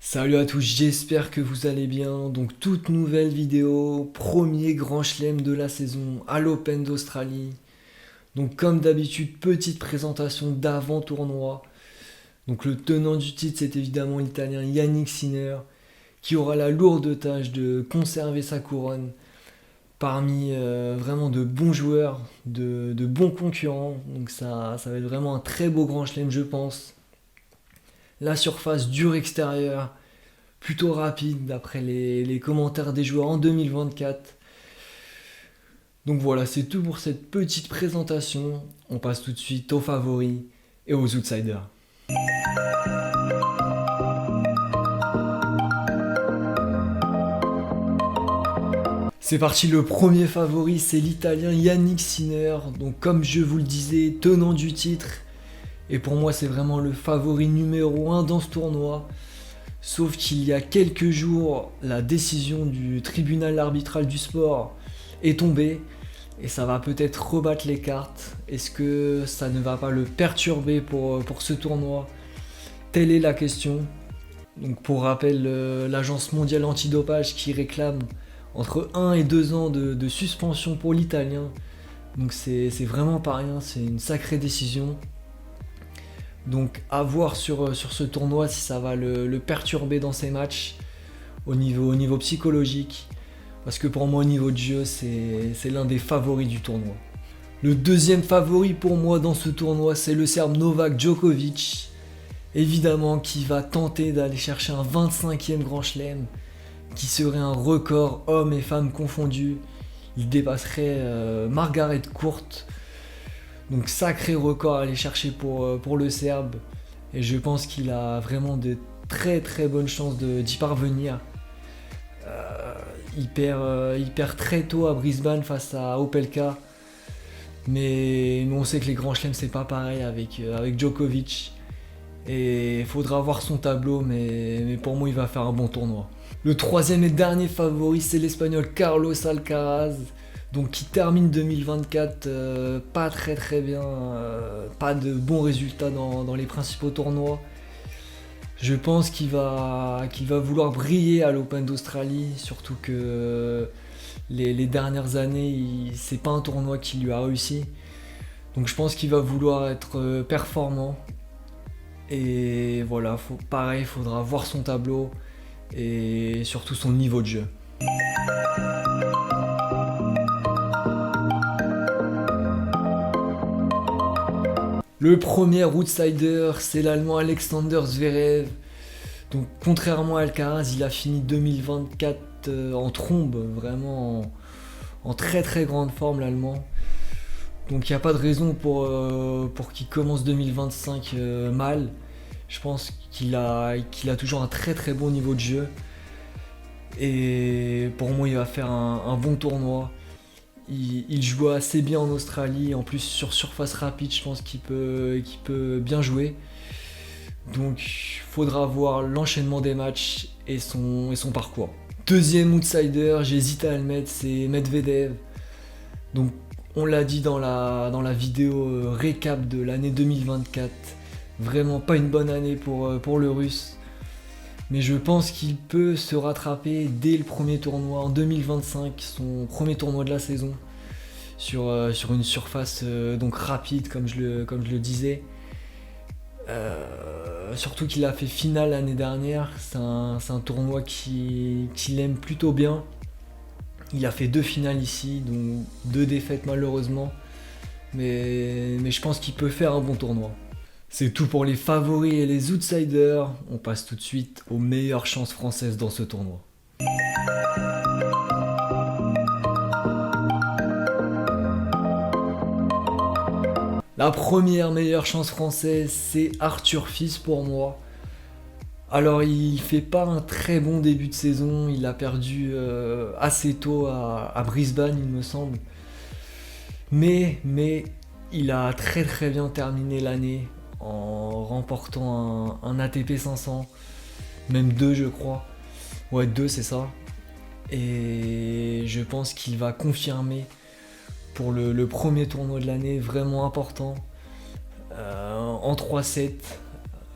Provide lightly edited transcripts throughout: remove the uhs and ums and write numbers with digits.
Salut à tous, j'espère que vous allez bien. Donc toute nouvelle vidéo, premier grand chelem de la saison à l'Open d'Australie. Donc comme d'habitude, petite présentation d'avant-tournoi. Donc le tenant du titre, c'est évidemment l'Italien Yannick Sinner, qui aura la lourde tâche de conserver sa couronne parmi vraiment de bons joueurs, de bons concurrents. Donc ça va être vraiment un très beau grand chelem, je pense. La surface dure extérieure, plutôt rapide d'après les commentaires des joueurs en 2024. Donc voilà, c'est tout pour cette petite présentation. On passe tout de suite aux favoris et aux outsiders. C'est parti, le premier favori, c'est l'Italien Yannick Sinner. Donc comme je vous le disais, tenant du titre. Et pour moi, c'est vraiment le favori numéro 1 dans ce tournoi. Sauf qu'il y a quelques jours, la décision du tribunal arbitral du sport est tombée. Et ça va peut-être rebattre les cartes. Est-ce que ça ne va pas le perturber pour ce tournoi? Telle est la question. Donc pour rappel, l'agence mondiale antidopage qui réclame entre 1 et 2 ans de suspension pour l'Italien. Donc c'est vraiment pas rien, c'est une sacrée décision. Donc à voir sur ce tournoi si ça va le perturber dans ses matchs au niveau psychologique. Parce que pour moi au niveau de jeu c'est l'un des favoris du tournoi. Le deuxième favori pour moi dans ce tournoi c'est le Serbe Novak Djokovic. Évidemment qui va tenter d'aller chercher un 25e grand chelem qui serait un record hommes et femmes confondus. Il dépasserait Margaret Court. Donc sacré record à aller chercher pour le Serbe. Et je pense qu'il a vraiment de très très bonnes chances d'y parvenir. Il perd très tôt à Brisbane face à Opelka. Mais on sait que les grands chelems c'est pas pareil avec Djokovic. Et il faudra voir son tableau, mais pour moi il va faire un bon tournoi. Le troisième et dernier favori c'est l'Espagnol Carlos Alcaraz. Donc qui termine 2024 pas très bien, pas de bons résultats dans les principaux tournois. Je pense qu'il va vouloir briller à l'Open d'Australie, surtout que les dernières années, c'est pas un tournoi qui lui a réussi. Donc je pense qu'il va vouloir être performant. Et voilà, pareil, il faudra voir son tableau et surtout son niveau de jeu. Le premier outsider, c'est l'Allemand Alexander Zverev. Donc contrairement à Alcaraz, il a fini 2024 en trombe, vraiment en très très grande forme l'Allemand. Donc il n'y a pas de raison pour qu'il commence 2025 mal. Je pense qu'il a toujours un très très bon niveau de jeu. Et pour moi, il va faire un bon tournoi. Il joue assez bien en Australie. En plus, sur surface rapide, je pense qu'il peut bien jouer. Donc il faudra voir l'enchaînement des matchs et son parcours. Deuxième outsider, j'hésite à le mettre, c'est Medvedev. Donc on l'a dit dans la vidéo récap de l'année 2024. Vraiment pas une bonne année pour le russe. Mais je pense qu'il peut se rattraper dès le premier tournoi en 2025, son premier tournoi de la saison, sur une surface donc rapide comme je le disais. Surtout qu'il a fait finale l'année dernière, c'est un tournoi qu'il aime plutôt bien. Il a fait 2 finales ici, dont 2 défaites malheureusement. Mais je pense qu'il peut faire un bon tournoi. C'est tout pour les favoris et les outsiders. On passe tout de suite aux meilleures chances françaises dans ce tournoi. La première meilleure chance française, c'est Arthur Fils pour moi. Alors il fait pas un très bon début de saison, il a perdu assez tôt à Brisbane il me semble. Mais il a très très bien terminé l'année en remportant un ATP 500, même 2 je crois. Ouais 2 c'est ça. Et je pense qu'il va confirmer pour le premier tournoi de l'année, vraiment important. En 3-7,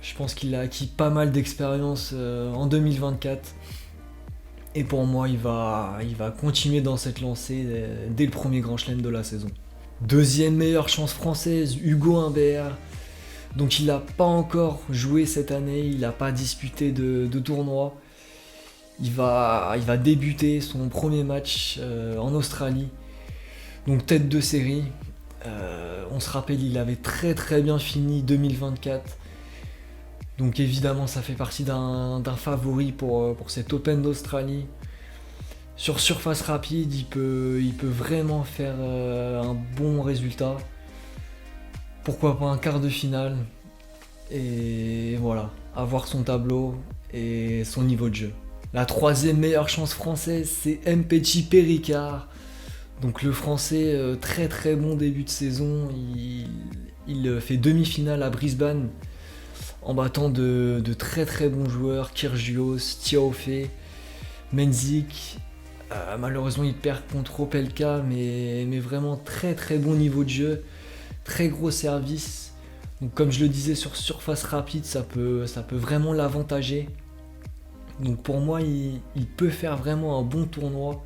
Je pense qu'il a acquis pas mal d'expérience en 2024. Et pour moi, il va continuer dans cette lancée dès le premier Grand Chelem de la saison. Deuxième meilleure chance française, Hugo Humbert. Donc il n'a pas encore joué cette année, il n'a pas disputé de tournoi. Il va débuter son premier match en Australie. Donc tête de série. On se rappelle, il avait très très bien fini 2024. Donc évidemment, ça fait partie d'un favori pour cet Open d'Australie. Sur surface rapide, il peut vraiment faire un bon résultat. Pourquoi pas un quart de finale. Et voilà, avoir son tableau et son niveau de jeu. La troisième meilleure chance française, c'est Mpetshi Ricard. Donc le français, très très bon début de saison. Il fait demi-finale à Brisbane en battant de très très bons joueurs, Kyrgios, Tiaoé, Menzik. Malheureusement il perd contre Opelka, mais vraiment très très bon niveau de jeu, très gros service. Donc comme je le disais, sur surface rapide, ça peut vraiment l'avantager. Donc pour moi, il peut faire vraiment un bon tournoi.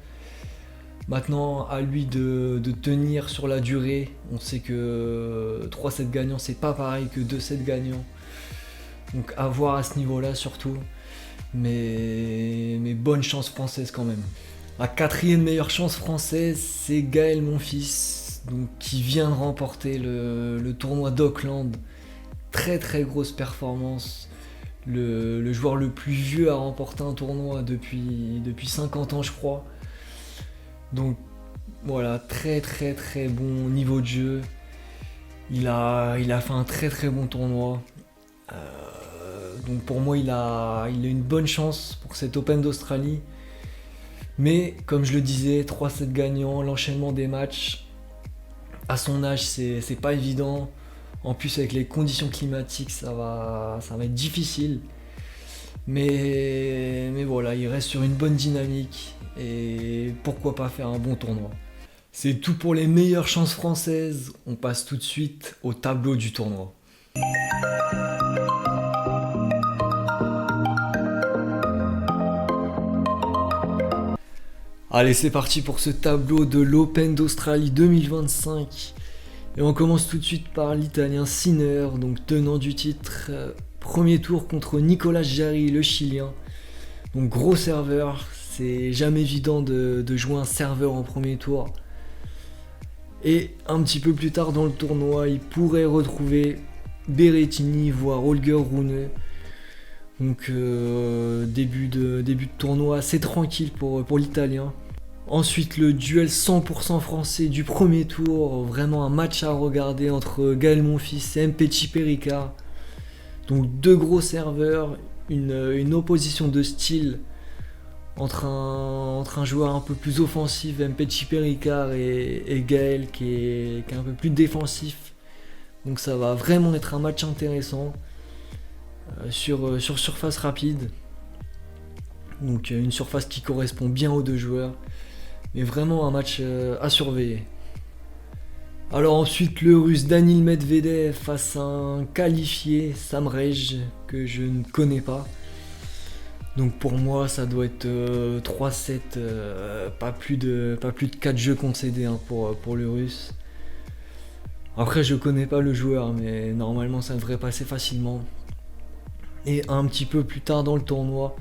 Maintenant, à lui de tenir sur la durée. On sait que 3-7 gagnants, c'est pas pareil que 2-7 gagnants. Donc à voir à ce niveau-là surtout. Mais bonne chance française quand même. La quatrième meilleure chance française, c'est Gaël Monfils, donc, qui vient de remporter le tournoi d'Auckland. Très très grosse performance. Le joueur le plus vieux à remporter un tournoi depuis 50 ans je crois. Donc voilà, très très très bon niveau de jeu. Il a fait un très très bon tournoi. Donc pour moi, il a une bonne chance pour cet Open d'Australie. Mais comme je le disais, 3-7 gagnants, l'enchaînement des matchs, à son âge, c'est pas évident. En plus, avec les conditions climatiques, ça va être difficile. Mais voilà, il reste sur une bonne dynamique. Et pourquoi pas faire un bon tournoi. C'est tout pour les meilleures chances françaises. On passe tout de suite au tableau du tournoi. Allez, c'est parti pour ce tableau de l'Open d'Australie 2025. Et on commence tout de suite par l'Italien Sinner, donc tenant du titre. Premier tour contre Nicolas Jarry, le Chilien. Donc gros serveur, c'est jamais évident de jouer un serveur en premier tour. Et un petit peu plus tard dans le tournoi, il pourrait retrouver Berrettini, voire Holger Rune. Donc début de tournoi assez tranquille pour l'Italien. Ensuite le duel 100% français du premier tour, vraiment un match à regarder entre Gaël Monfils et Mpetshi Ricard. Donc deux gros serveurs, une opposition de style entre un joueur un peu plus offensif, Mpetshi Ricard, et Gaël qui est un peu plus défensif. Donc ça va vraiment être un match intéressant sur surface rapide. Donc une surface qui correspond bien aux deux joueurs. Mais vraiment un match à surveiller. Alors ensuite le russe Danil Medvedev face à un qualifié Sam Rage que je ne connais pas. Donc pour moi ça doit être 3-7, pas plus de 4 jeux concédés pour le russe. Après je connais pas le joueur mais normalement ça devrait passer facilement. Et un petit peu plus tard dans le tournoi,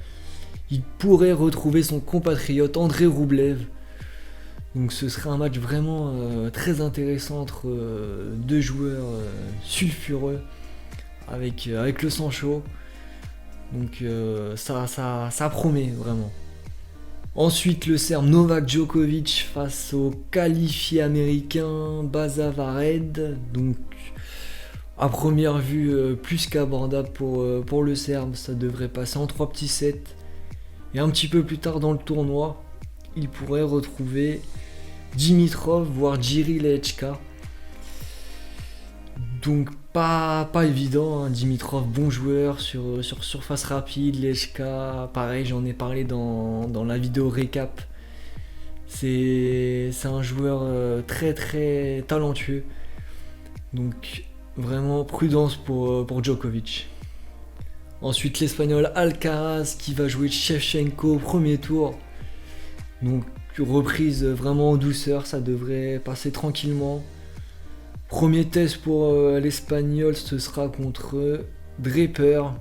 il pourrait retrouver son compatriote André Roublev. Donc ce serait un match vraiment très intéressant entre deux joueurs sulfureux avec le sang chaud. Donc ça promet vraiment. Ensuite le Serbe Novak Djokovic face au qualifié américain Bazavared. Donc à première vue plus qu'abordable pour le Serbe, ça devrait passer en 3 petits sets. Et un petit peu plus tard dans le tournoi, il pourrait retrouver Dimitrov, voire Jiri Lehečka. Donc pas évident, hein. Dimitrov bon joueur sur surface rapide, Lehečka pareil, j'en ai parlé dans la vidéo récap. C'est un joueur très très talentueux. Donc vraiment prudence pour Djokovic. Ensuite l'Espagnol Alcaraz qui va jouer Shevchenko au premier tour. Donc reprise vraiment en douceur, ça devrait passer tranquillement. Premier test pour l'Espagnol, ce sera contre Draper.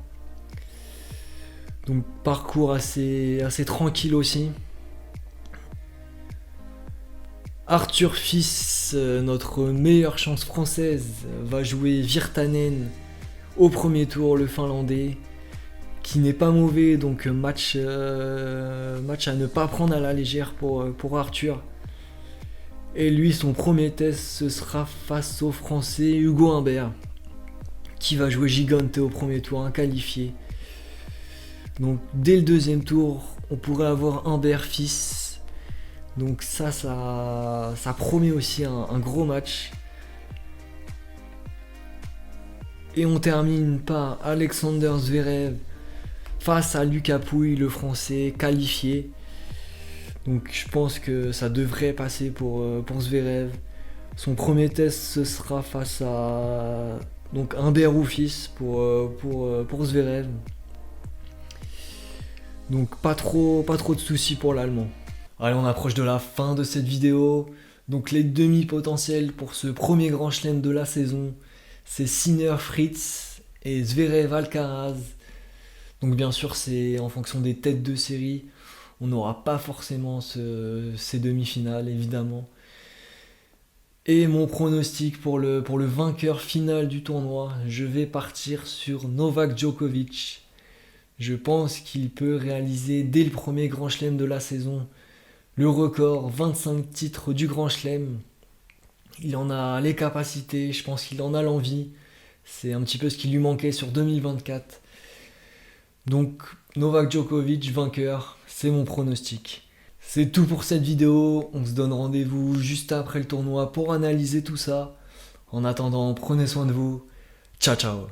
Donc parcours assez tranquille aussi. Arthur Fils, notre meilleure chance française, va jouer Virtanen au premier tour, le Finlandais, qui n'est pas mauvais, donc match à ne pas prendre à la légère pour Arthur. Et lui, son premier test, ce sera face au Français Hugo Humbert, qui va jouer Gigante au premier tour, inqualifié. Donc dès le deuxième tour, on pourrait avoir Humbert Fils. Donc ça promet aussi un gros match. Et on termine par Alexander Zverev face à Lucas Pouille, le français qualifié. Donc je pense que ça devrait passer pour Zverev. Son premier test ce sera face à donc Humbert ou Fils pour Zverev. Donc pas trop de soucis pour l'Allemand. Allez, on approche de la fin de cette vidéo. Donc les demi-potentiels pour ce premier grand chelem de la saison, c'est Sinner Fritz et Zverev Alcaraz. Donc bien sûr c'est en fonction des têtes de série. On n'aura pas forcément ces demi-finales évidemment. Et mon pronostic pour le vainqueur final du tournoi, je vais partir sur Novak Djokovic. Je pense qu'il peut réaliser dès le premier grand chelem de la saison le record, 25 titres du Grand Chelem. Il en a les capacités, je pense qu'il en a l'envie. C'est un petit peu ce qui lui manquait sur 2024. Donc Novak Djokovic vainqueur, c'est mon pronostic. C'est tout pour cette vidéo, on se donne rendez-vous juste après le tournoi pour analyser tout ça. En attendant, prenez soin de vous. Ciao ciao.